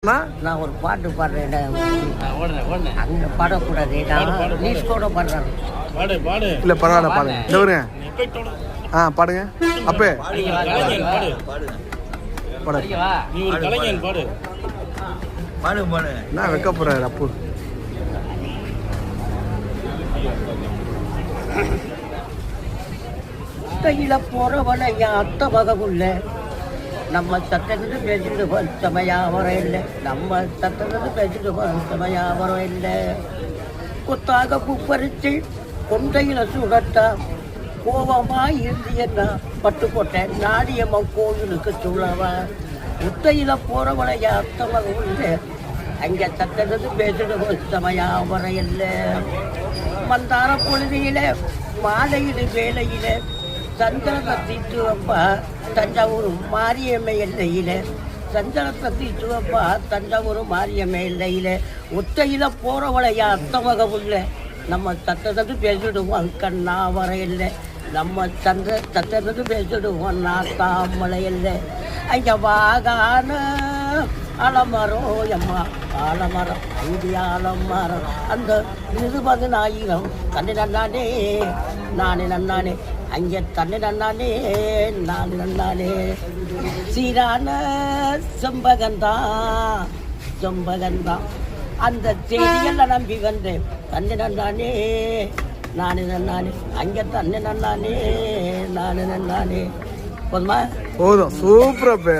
நான் ஒரு பாட்டு பாடுறேன் அங்க பாடக்கூடாது நீஸ் கூட பாடுறாங்க இல்ல பரவாயில்ல பாடுங்க இந்த வருங்க பாடுங்க அப்பே நான் வைக்க போறேன் அப்பு கையில போறவன என் அத்தை வகவுள்ள நம்ம சட்டத்துக்கு பேசிட்டு சமையா வரம் இல்லை நம்ம சட்டத்துக்கு பேசிட்டு சமையா வரம் இல்லை கொத்தாக பூப்பறிச்சு கொண்டையில சுடட்டா கோபமா இருந்தியன்னா பட்டு போட்டேன் நாடியம்மன் கோவிலுக்கு சொல்லவா முத்தையில போறவனை என் அத்தை வகவுள்ள அங்கே சட்டத்துக்கு பேசிட்டு சமையா வரம் இல்லை மந்தார பொழுதியில மாலையில வேலையில சந்தனத்தை தீட்டு வைப்பா தஞ்சாவூர் மாரியம்மை எல்லையில சந்தனத்தை தீட்டு வைப்பா தஞ்சாவூர் மாரியம்மை எல்லையில ஒத்தையில போறவளையா அத்தமக உள்ள நம்ம சத்தத்துக்கு பேசிடுவோம் கண்ணா வர இல்லை நம்ம சத்தத்துக்கு பேசிடுவோம் நாத்தாமலை இல்லை அங்கே வாகான ஆலமரம் எம்மா ஆலமரம் அங்கே ஆலமரம் அந்த 20,000 தண்ணி நன்னானே நானே நன்னானே அங்கே தண்ணி நன்னானே நானே நன்னானே சீரான செம்பகந்தான் அந்த செய்தியெல்லாம் நம்பி வந்தேன் தண்ணி நன்னானே நானே நன்னானே அங்கே தண்ணி நன்னானே நானே நன்னானே போதுமா போதும் சூப்பரா